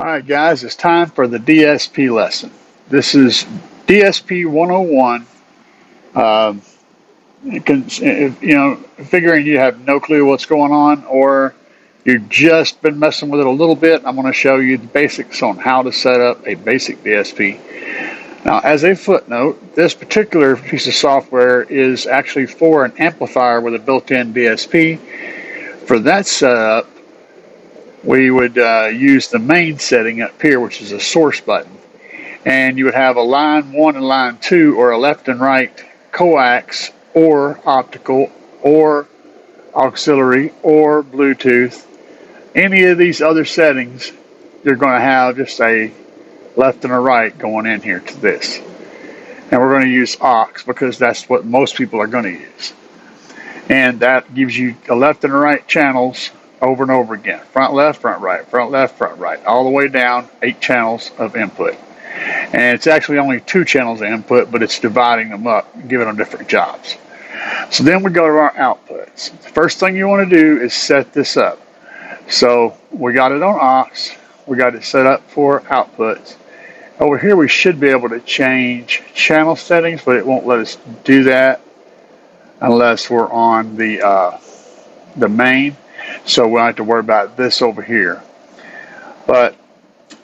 Alright guys, it's time for the DSP lesson. This is DSP 101. Figuring you have no clue what's going on or you've just been messing with it a little bit, I'm going to show you the basics on how to set up a basic DSP. Now, as a footnote, this particular piece of software is actually for an amplifier with a built-in DSP. For that setup, we would use the main setting up here, which is a source button. And you would have a line 1 and line 2, or a left and right coax, or optical, or auxiliary, or Bluetooth. Any of these other settings, you're going to have just a left and a right going in here to this. And we're going to use aux because that's what most people are going to use. And that gives you a left and a right channels over and over again. Front left, front right, front left, front right, all the way down, 8 channels of input. And it's actually only 2 channels of input, but it's dividing them up, giving them different jobs. So then we go to our outputs. The first thing you want to do is set this up. So we got it on aux, we got it set up for outputs. Over here we should be able to change channel settings, but it won't let us do that unless we're on the main. So we don't have to worry about this over here. But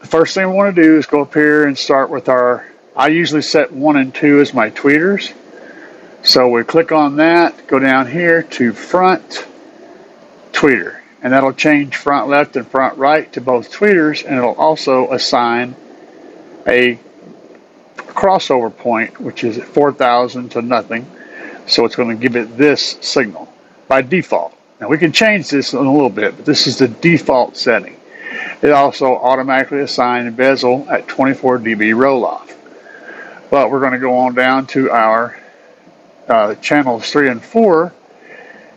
the first thing we want to do is go up here and start with I usually set 1 and 2 as my tweeters. So we click on that, go down here to front tweeter. And that'll change front left and front right to both tweeters, and it'll also assign a crossover point, which is at 4,000 to nothing. So it's going to give it this signal by default. Now we can change this in a little bit, but this is the default setting. It also automatically assigns bezel at 24 dB roll-off. But we're going to go on down to our channels 3 and 4,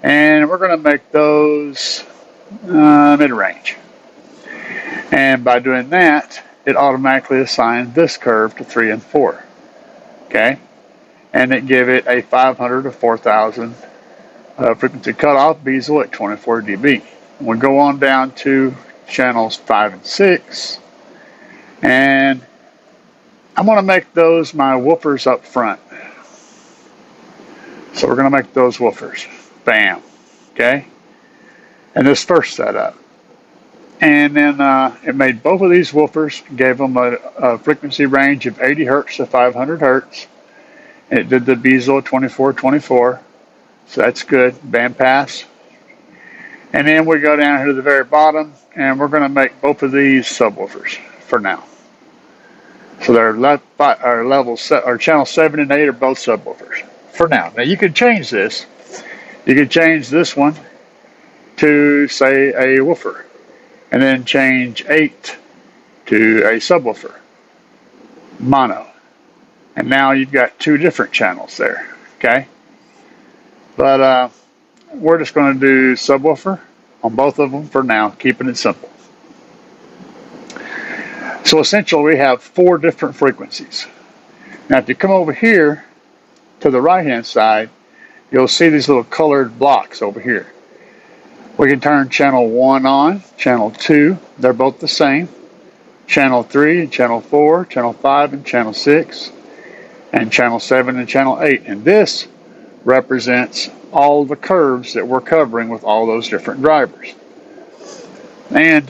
and we're going to make those mid-range. And by doing that, it automatically assigns this curve to 3 and 4. Okay? And it give it a 500 to 4,000 frequency cutoff bezel at 24 dB. We go on down to channels 5 and 6, and I'm going to make those my woofers up front. So we're going to make those woofers. Bam. Okay? And this first setup. And then it made both of these woofers, gave them a frequency range of 80 hertz to 500 hertz. And it did the bezel 24-24. So that's good. Bandpass. And then we go down here to the very bottom, and we're going to make both of these subwoofers for now. So they're channel 7 and 8 are both subwoofers for now. Now you can change this. You can change this one to, say, a woofer, and then change 8 to a subwoofer, mono. And now you've got 2 different channels there, okay? But we're just going to do subwoofer on both of them for now, keeping it simple. So essentially we have 4 different frequencies. Now if you come over here to the right hand side, you'll see these little colored blocks over here. We can turn channel 1 on, channel 2, they're both the same. Channel 3 and channel 4, channel 5 and channel 6, and channel 7 and channel 8. And this represents all the curves that we're covering with all those different drivers. And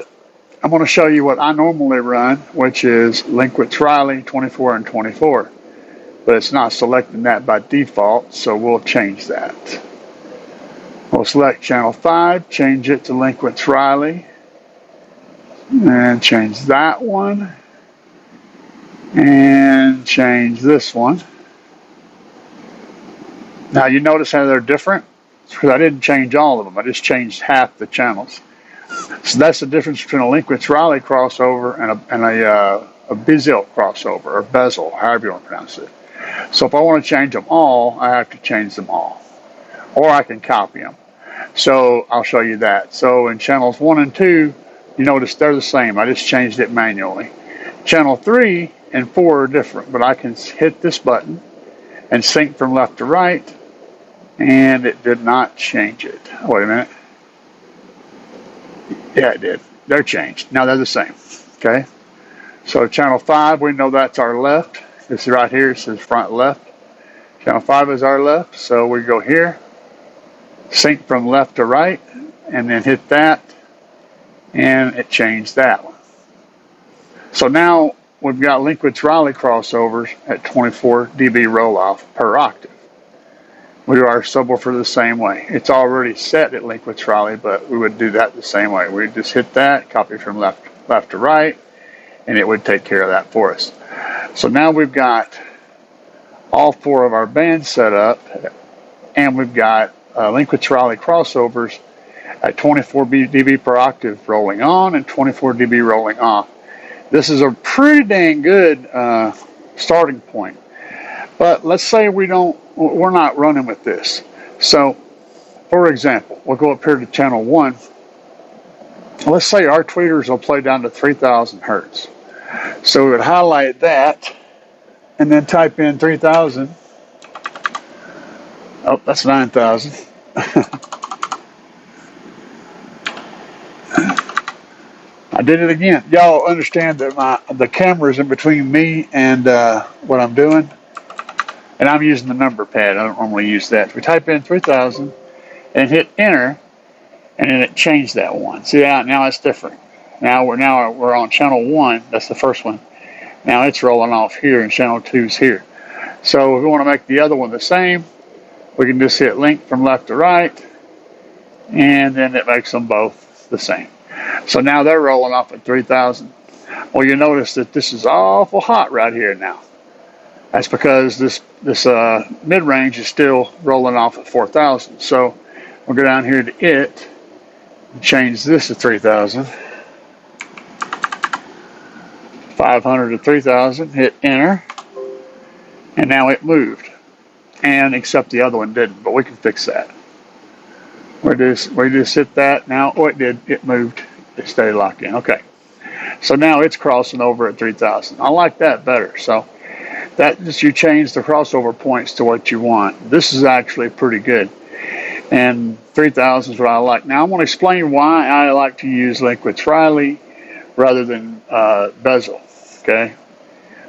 I'm going to show you what I normally run, which is Linkwitz-Riley 24 and 24. But it's not selecting that by default, so we'll change that. We'll select channel 5, change it to Linkwitz-Riley, and change that one, and change this one. Now you notice how they're different? It's because I didn't change all of them. I just changed half the channels. So that's the difference between a Linkwitz-Riley crossover and a bezel crossover, or bezel, however you want to pronounce it. So if I want to change them all, I have to change them all. Or I can copy them. So I'll show you that. So in channels 1 and 2, you notice they're the same. I just changed it manually. Channel 3 and 4 are different, but I can hit this button and sync from left to right, and it did not change it. Wait a minute. Yeah, it did. They're changed. Now they're the same. Okay? So channel 5, we know that's our left. This is right here, it says front left. Channel 5 is our left, so we go here, sync from left to right, and then hit that, and it changed that one. So now we've got Linkwitz-Riley crossovers at 24 dB roll-off per octave. We do our subwoofer the same way. It's already set at Linkwitz-Riley, but we would do that the same way. We just hit that, copy from left to right, and it would take care of that for us. So now we've got all 4 of our bands set up, and we've got Linkwitz-Riley crossovers at 24 dB per octave rolling on and 24 dB rolling off. This is a pretty dang good starting point. But let's say we're not running with this. So, for example, we'll go up here to channel 1. Let's say our tweeters will play down to 3,000 hertz. So we would highlight that and then type in 3,000. Oh, that's 9,000. I did it again. Y'all understand that the camera's in between me and what I'm doing. And I'm using the number pad. I don't normally use that. We type in 3,000 and hit enter, and then it changed that one. See, now it's different. Now we're on channel 1. That's the first one. Now it's rolling off here, and channel 2's here. So if we want to make the other one the same, we can just hit link from left to right, and then it makes them both the same. So now they're rolling off at 3,000. Well, you notice that this is awful hot right here now. That's because this mid-range is still rolling off at 4,000. So we'll go down here to it, and change this to 3,000. 500 to 3,000, hit enter, and now it moved. And except the other one didn't, but we can fix that. We just hit that. Now, oh, it did. It moved. It stayed locked in. Okay. So now it's crossing over at 3,000. I like that better. So that just you change the crossover points to what you want. This is actually pretty good. And 3,000 is what I like. Now I'm going to explain why I like to use Linkwitz-Riley rather than Bezel, okay,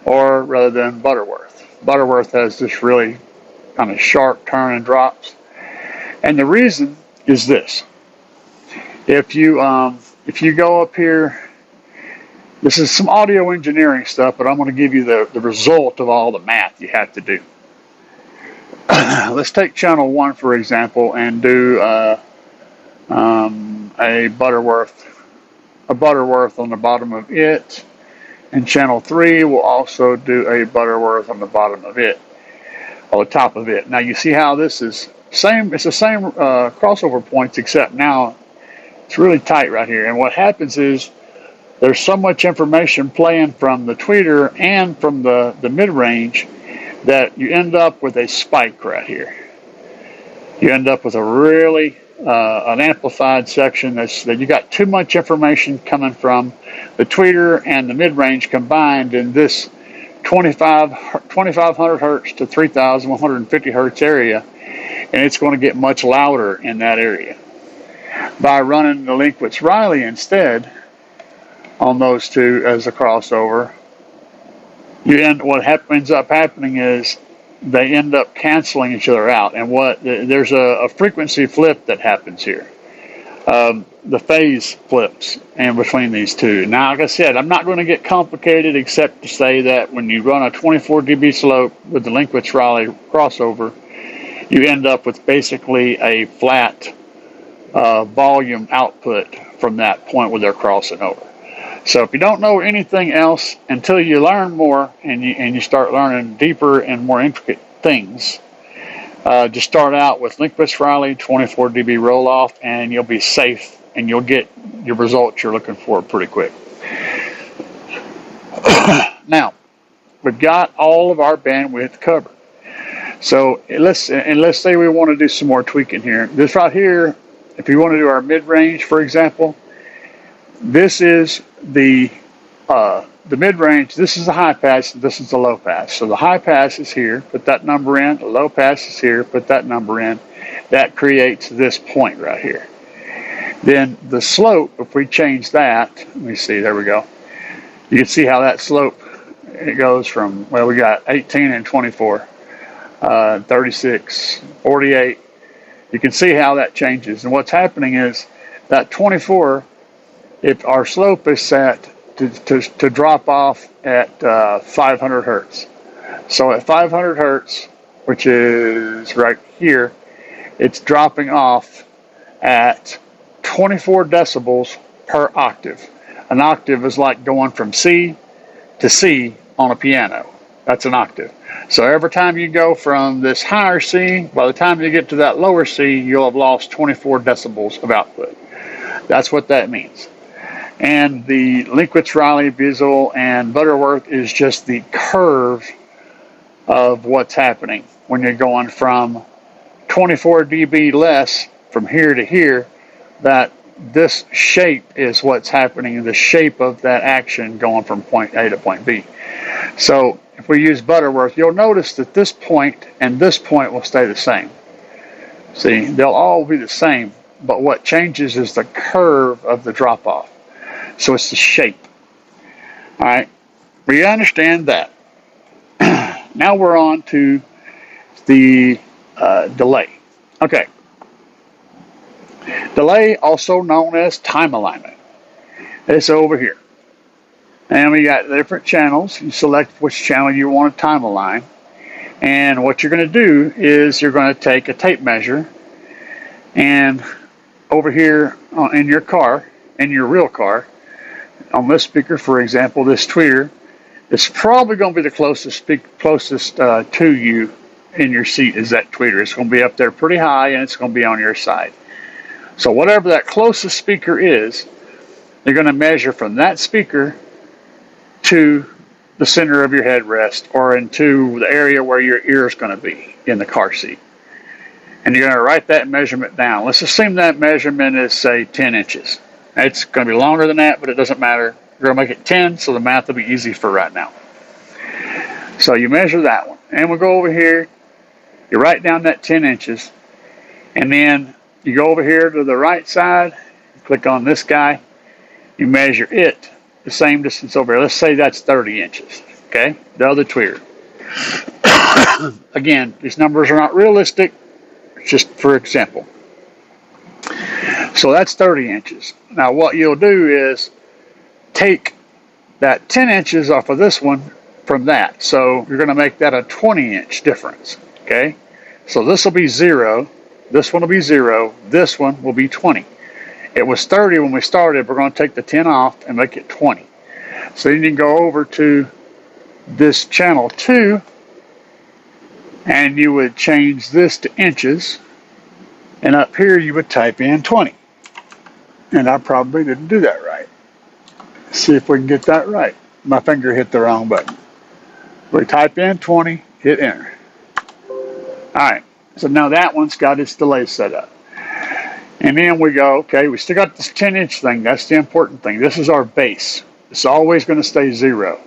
or rather than Butterworth. Butterworth has this really kind of sharp turn and drops. And the reason is this: if you go up here, this is some audio engineering stuff, but I'm going to give you the result of all the math you have to do. Let's take channel 1 for example and do a Butterworth on the bottom of it, and channel 3 will also do a Butterworth on the bottom of it, or the top of it. Now you see how this is same. It's the same crossover points, except now it's really tight right here. And what happens is there's so much information playing from the tweeter and from the mid-range that you end up with a spike right here. You end up with a really an amplified section that you got too much information coming from the tweeter and the mid-range combined in this 2,500 hertz to 3,150 hertz area, and it's going to get much louder in that area. By running the Linkwitz-Riley instead on those two as a crossover, what ends up happening is they end up canceling each other out. And there's a frequency flip that happens here. The phase flips in between these two. Now, like I said, I'm not going to get complicated except to say that when you run a 24 dB slope with the Linkwitz-Riley crossover, you end up with basically a flat volume output from that point where they're crossing over. So if you don't know anything else until you learn more and you start learning deeper and more intricate things, just start out with Linkwitz-Riley 24 dB roll off, and you'll be safe and you'll get your results you're looking for pretty quick. Now we've got all of our bandwidth covered. So let's say we want to do some more tweaking here. This right here, if you want to do our mid-range, for example, this is the mid-range. This is the high pass, and this is the low pass. So the high pass is here, put that number in. The low pass is here, put that number in. That creates this point right here. Then the slope, if we change that, let me see, there we go. You can see how that slope, it goes from, well, we got 18 and 24, 36, 48. You can see how that changes. And what's happening is that 24, if our slope is set to drop off at 500 hertz. So at 500 hertz, which is right here, it's dropping off at 24 decibels per octave. An octave is like going from C to C on a piano. That's an octave. So every time you go from this higher C, by the time you get to that lower C, you'll have lost 24 decibels of output. That's what that means. And the Linkwitz, Riley, Biesel, and Butterworth is just the curve of what's happening when you're going from 24 dB less from here to here. That this shape is what's happening, the shape of that action going from point A to point B. So if we use Butterworth, you'll notice that this point and this point will stay the same. See, they'll all be the same, but what changes is the curve of the drop-off. So it's the shape. All right, we understand that. Now we're on to the delay. Okay. Delay, also known as time alignment. It's over here. And we got different channels. You select which channel you want to time align. And what you're going to do is you're going to take a tape measure, and over here in your car, in your real car, on this speaker, for example, this tweeter, it's probably going to be the closest to you in your seat is that tweeter. It's going to be up there pretty high, and it's going to be on your side. So whatever that closest speaker is, you're going to measure from that speaker to the center of your headrest or into the area where your ear is going to be in the car seat. And you're going to write that measurement down. Let's assume that measurement is, say, 10 inches. It's going to be longer than that, but it doesn't matter. You're going to make it 10, so the math will be easy for right now. So you measure that one. And we'll go over here. You write down that 10 inches. And then you go over here to the right side. Click on this guy. You measure it the same distance over here. Let's say that's 30 inches. Okay? The other tweeter. Again, these numbers are not realistic. It's just for example. So that's 30 inches. Now what you'll do is take that 10 inches off of this one from that. So you're going to make that a 20-inch difference. Okay? So this will be 0. This one will be 0. This one will be 20. It was 30 when we started. We're going to take the 10 off and make it 20. So then you can go over to this channel 2, and you would change this to inches. And up here you would type in 20. And I probably didn't do that right. Let's see if we can get that right. My finger hit the wrong button. We type in 20, hit enter. Alright, so now that one's got its delay set up. And then we go, okay, we still got this 10-inch thing. That's the important thing. This is our base. It's always going to stay 0.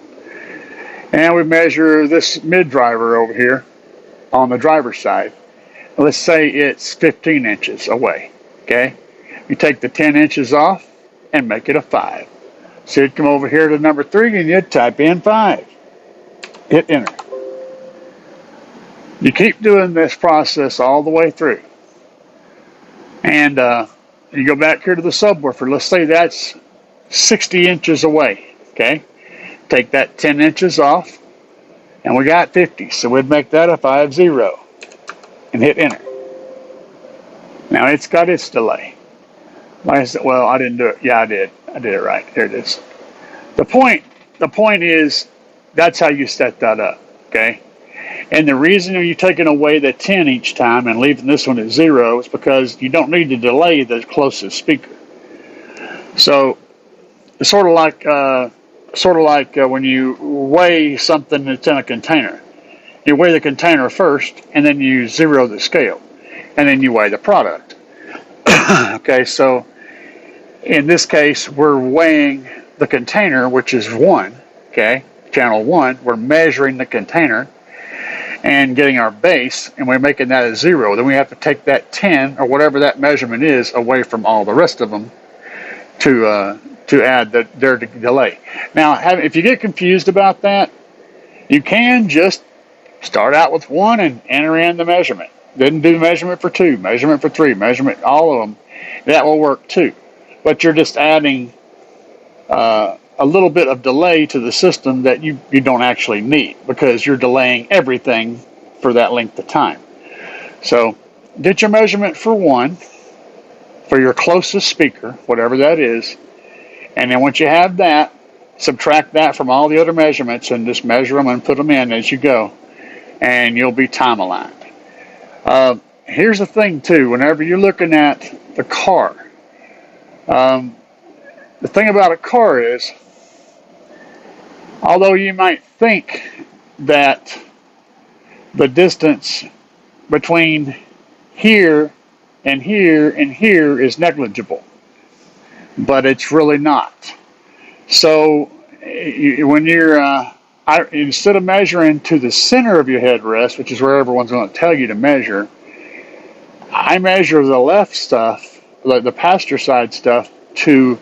And we measure this mid driver over here on the driver's side. Let's say it's 15 inches away. Okay? You take the 10 inches off and make it a 5. So you'd come over here to number 3 and you'd type in 5. Hit enter. You keep doing this process all the way through. And you go back here to the subwoofer. Let's say that's 60 inches away. Okay? Take that 10 inches off, and we got 50. So we'd make that a 50. And hit enter. Now it's got its delay. Well, I didn't do it. Yeah, I did. I did it right. There it is. The point is, that's how you set that up. Okay? And the reason you're taking away the 10 each time and leaving this one at 0 is because you don't need to delay the closest speaker. So it's sort of like when you weigh something that's in a container. You weigh the container first, and then you 0 the scale, and then you weigh the product. Okay, so in this case, we're weighing the container, which is 1. Okay, channel 1. We're measuring the container and getting our base, and we're making that a 0. Then we have to take that 10 or whatever that measurement is away from all the rest of them to to add their delay. Now, if you get confused about that, you can just start out with 1 and enter in the measurement. Then do measurement for 2, measurement for 3, measurement, all of them. That will work too. But you're just adding a little bit of delay to the system that you don't actually need, because you're delaying everything for that length of time. So get your measurement for 1, for your closest speaker, whatever that is. And then once you have that, subtract that from all the other measurements and just measure them and put them in as you go. And you'll be time aligned. Here's the thing too, whenever you're looking at the car, the thing about a car is, although you might think that the distance between here and here and here is negligible, but it's really not. So when you're instead of measuring to the center of your headrest, which is where everyone's going to tell you to measure, I measure the left stuff, the passenger side stuff, to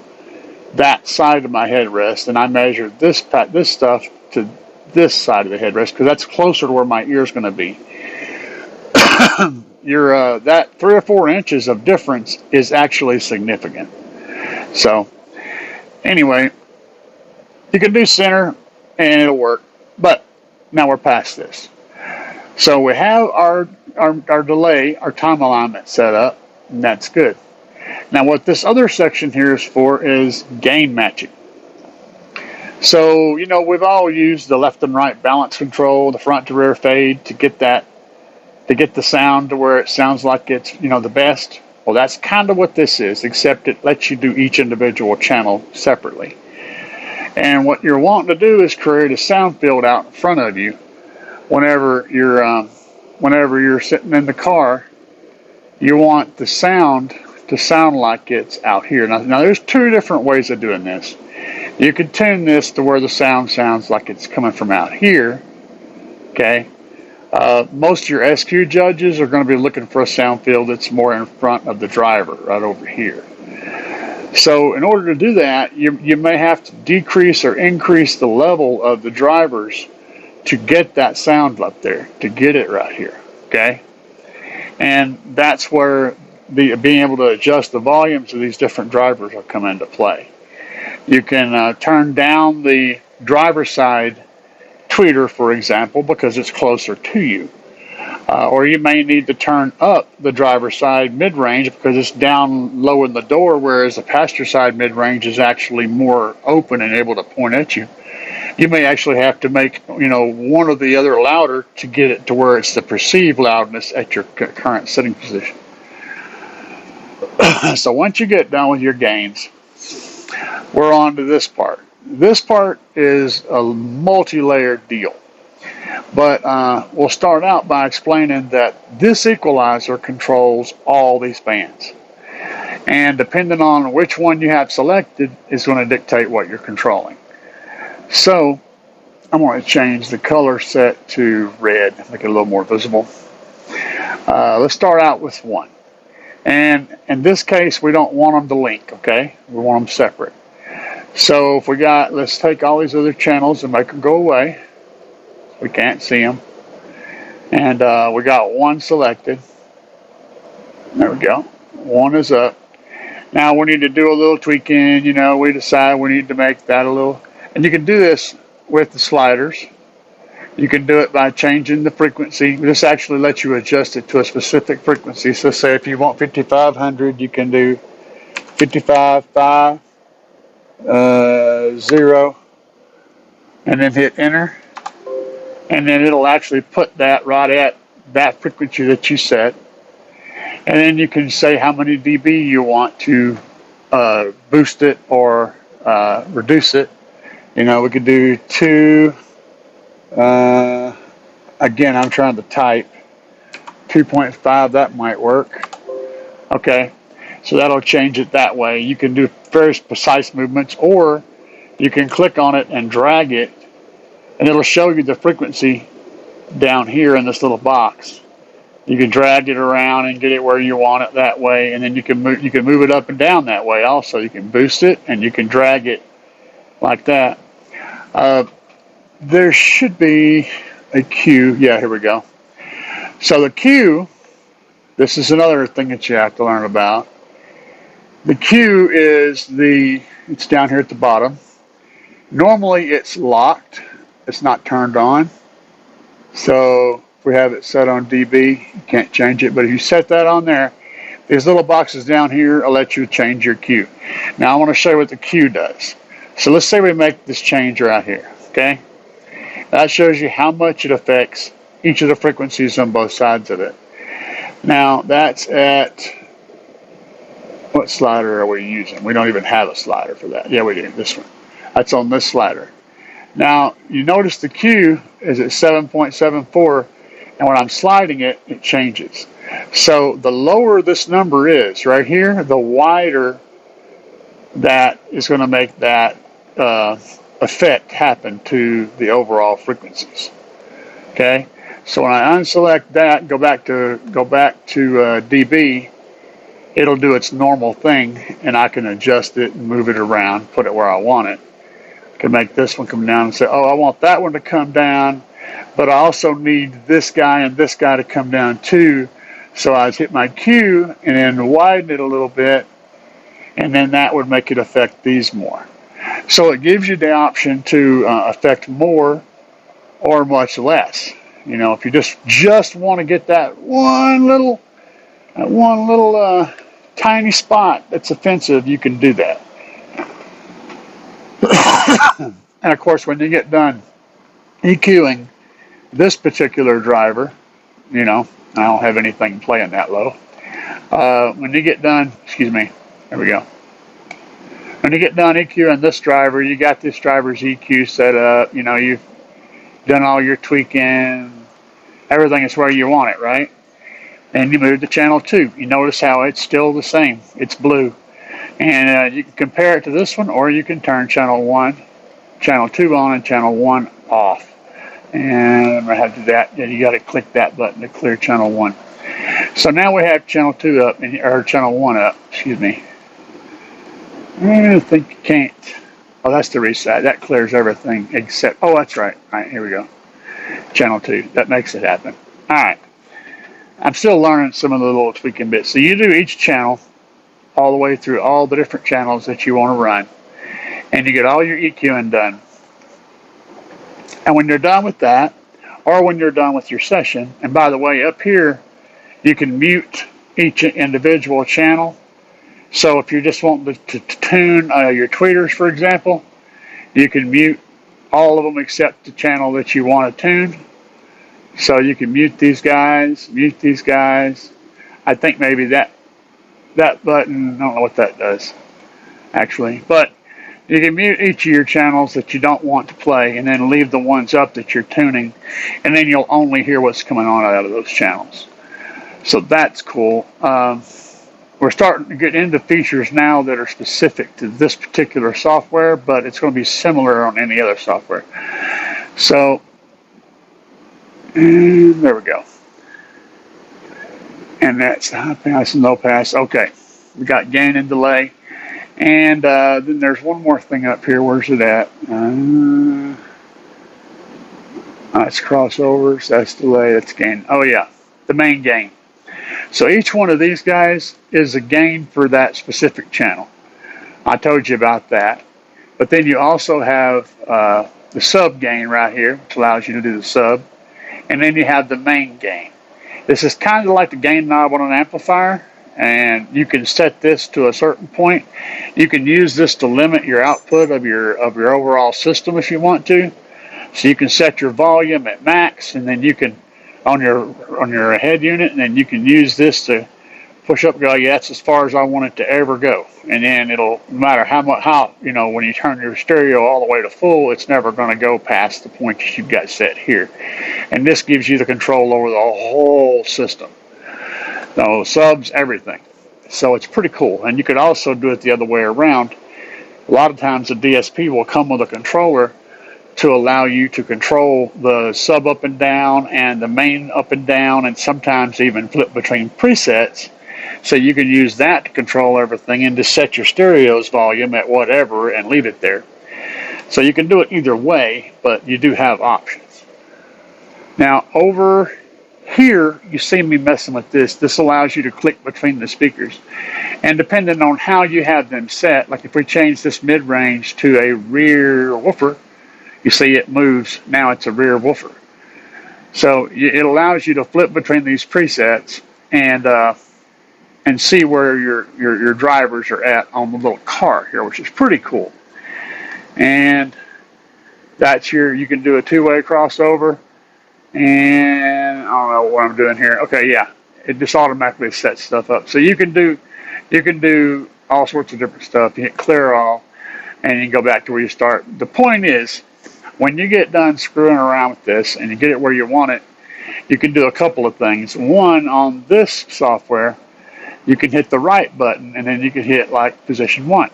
that side of my headrest, and I measure this stuff to this side of the headrest, because that's closer to where my ear is going to be. That 3 or 4 inches of difference is actually significant. So anyway, you can do center and it'll work, but now we're past this. So we have our delay, our time alignment set up, and that's good. Now what this other section here is for is gain matching. So, we've all used the left and right balance control, the front to rear fade to get the sound to where it sounds like it's, the best. Well, that's kind of what this is, except it lets you do each individual channel separately. And what you're wanting to do is create a sound field out in front of you whenever you're sitting in the car. You want the sound to sound like it's out here. Now there's 2 different ways of doing this. You can tune this to where the sound sounds like it's coming from out here. Okay. Most of your SQ judges are going to be looking for a sound field that's more in front of the driver, right over here. So in order to do that, you may have to decrease or increase the level of the drivers to get that sound up there, to get it right here, okay? And that's where being able to adjust the volumes of these different drivers will come into play. You can turn down the driver side tweeter, for example, because it's closer to you. Or you may need to turn up the driver side mid-range because it's down low in the door, whereas the passenger side mid-range is actually more open and able to point at you. You may actually have to make, one or the other louder to get it to where it's the perceived loudness at your current sitting position. So once you get done with your gains, we're on to this part. This part is a multi-layered deal. But we'll start out by explaining that this equalizer controls all these bands. And depending on which one you have selected is going to dictate what you're controlling. So I'm going to change the color set to red, make it a little more visible. Let's start out with 1. And in this case, we don't want them to link, okay? We want them separate. So if let's take all these other channels and make them go away. We can't see them. And we got 1 selected. There we go. 1 is up. Now we need to do a little tweaking. We decide we need to make that a little. And you can do this with the sliders. You can do it by changing the frequency. This actually lets you adjust it to a specific frequency. So say if you want 5500, you can do 55.5, 0, and then hit enter. And then it'll actually put that right at that frequency that you set. And then you can say how many dB you want to boost it or reduce it. We could do 2. Again, I'm trying to type 2.5. That might work. Okay. So that'll change it that way. You can do very precise movements, or you can click on it and drag it, and it'll show you the frequency down here in this little box. You can drag it around and get it where you want it that way, and then you can move it up and down that way also. You can boost it and you can drag it like that. There should be a cue. Yeah, here we go. So the cue, this is another thing that you have to learn about. The cue is it's down here at the bottom. Normally it's locked. It's not turned on. So if we have it set on DB, you can't change it. But if you set that on there, these little boxes down here will let you change your cue. Now I want to show you what the cue does. So let's say we make this change right here, okay? That shows you how much it affects each of the frequencies on both sides of it. Now that's at, what slider are we using? We don't even have a slider for that. Yeah, we do, this one. That's on this slider. Now, you notice the cue is at 7.74, and when I'm sliding it, it changes. So the lower this number is right here, the wider that is going to make that effect happen to the overall frequencies. Okay, so when I unselect that, go back to DB, it'll do its normal thing, and I can adjust it and move it around, put it where I want it. I can make this one come down and say, oh, I want that one to come down, but I also need this guy and this guy to come down too. So I hit my cue and then widen it a little bit, and then that would make it affect these more. So it gives you the option to affect more or much less. You know, if you just want to get that one little tiny spot that's offensive, you can do that. And of course, when you get done EQing this particular driver, you know, I don't have anything playing that low. When you get done, excuse me, there we go. When you get done EQing this driver, you got this driver's EQ set up, you know, you've done all your tweaking, everything is where you want it, right? And you move to channel 2. You notice how it's still the same. It's blue. And you can compare it to this one, or you can turn channel 2 on and channel 1 off. And I'm going to have to do that. Yeah, you got to click that button to clear channel 1. So now we have channel 2 up, or channel 1 up, excuse me. I think you can't. Oh, that's the reset. That clears everything except, oh, that's right. All right, here we go. Channel 2. That makes it happen. All right. I'm still learning some of the little tweaking bits. So you do each channel all the way through all the different channels that you want to run. And you get all your EQing done. And when you're done with that, or when you're done with your session, and by the way, up here, you can mute each individual channel. So if you just want to tune your tweeters, for example, you can mute all of them except the channel that you want to tune. So you can mute these guys. I think maybe that button, I don't know what that does, actually. But you can mute each of your channels that you don't want to play, and then leave the ones up that you're tuning, and then you'll only hear what's coming on out of those channels. So that's cool. We're starting to get into features now that are specific to this particular software, but it's going to be similar on any other software. So, and there we go. And that's high pass and low pass. Okay, we got gain and delay. And then there's one more thing up here. Where's it at? That's crossovers. That's delay. That's gain. Oh, yeah, the main gain. So each one of these guys is a gain for that specific channel. I told you about that. But then you also have the sub gain right here, which allows you to do the sub. And then you have the main gain. This is kind of like the gain knob on an amplifier. And you can set this to a certain point. You can use this to limit your output of your overall system if you want to. So you can set your volume at max, and then you can on your head unit, and then you can use this to push up and go, yeah, that's as far as I want it to ever go. And then it'll, no matter how you know, when you turn your stereo all the way to full, it's never going to go past the point that you've got set here. And this gives you the control over the whole system. So subs, everything. So it's pretty cool. And you could also do it the other way around. A lot of times the DSP will come with a controller to allow you to control the sub up and down and the main up and down, and sometimes even flip between presets. So you can use that to control everything and to set your stereo's volume at whatever and leave it there. So you can do it either way, but you do have options. Now over here, you see me messing with this. This allows you to click between the speakers. And depending on how you have them set, like if we change this mid-range to a rear woofer, you see it moves. Now it's a rear woofer. So it allows you to flip between these presets and see where your drivers are at on the little car here, which is pretty cool. And that's you can do a two-way crossover. And I don't know what I'm doing here. Okay, yeah, it just automatically sets stuff up. So you can do all sorts of different stuff. You hit clear all, and you can go back to where you start. The point is, when you get done screwing around with this and you get it where you want it, you can do a couple of things. One, on this software, you can hit the right button, and then you can hit like position 1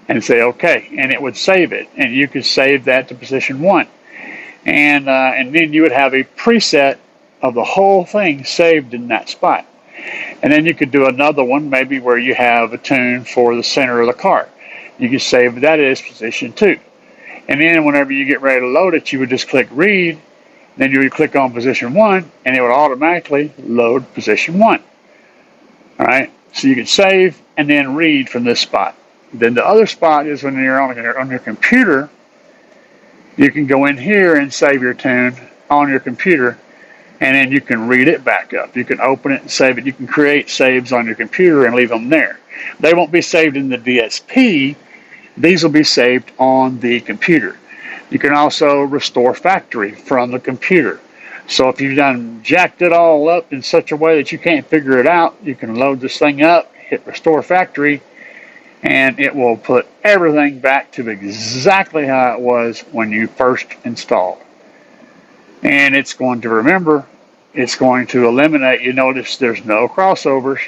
and say okay, and it would save it, and you could save that to position 1. And then you would have a preset of the whole thing saved in that spot. And then you could do another one, maybe where you have a tune for the center of the car. You can save that as position 2. And then whenever you get ready to load it, you would just click read. Then you would click on position 1, and it would automatically load position 1. All right, so you can save and then read from this spot. Then the other spot is when you're on your computer. You can go in here and save your tune on your computer, and then you can read it back up. You can open it and save it. You can create saves on your computer and leave them there. They won't be saved in the DSP. These will be saved on the computer. You can also restore factory from the computer. So if you've done jacked it all up in such a way that you can't figure it out, you can load this thing up, hit restore factory, and it will put everything back to exactly how it was when you first installed. And it's going to remember, it's going to eliminate, you notice there's no crossovers.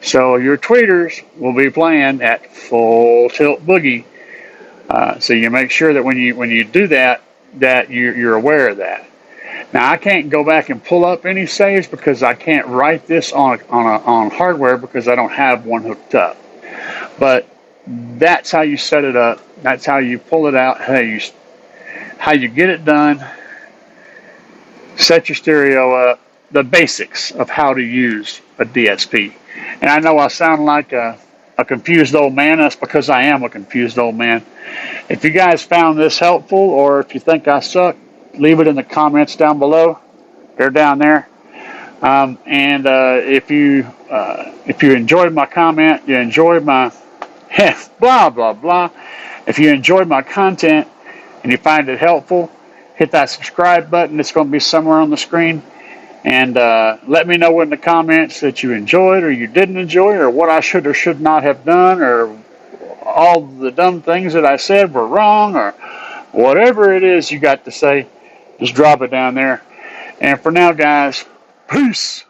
So your tweeters will be playing at full tilt boogie. So you make sure that when you do that, that you're aware of that. Now I can't go back and pull up any saves because I can't write this on hardware because I don't have one hooked up. But that's how you set it up. That's how you pull it out. How you get it done. Set your stereo up. The basics of how to use a DSP. And I know I sound like a confused old man. That's because I am a confused old man. If you guys found this helpful, or if you think I suck, leave it in the comments down below. They're down there. If you enjoyed my comment, you enjoyed my blah blah blah. If you enjoyed my content and you find it helpful, hit that subscribe button. It's going to be somewhere on the screen. And let me know in the comments that you enjoyed or you didn't enjoy, or what I should or should not have done, or all the dumb things that I said were wrong, or whatever it is you got to say. Just drop it down there. And for now, guys, peace.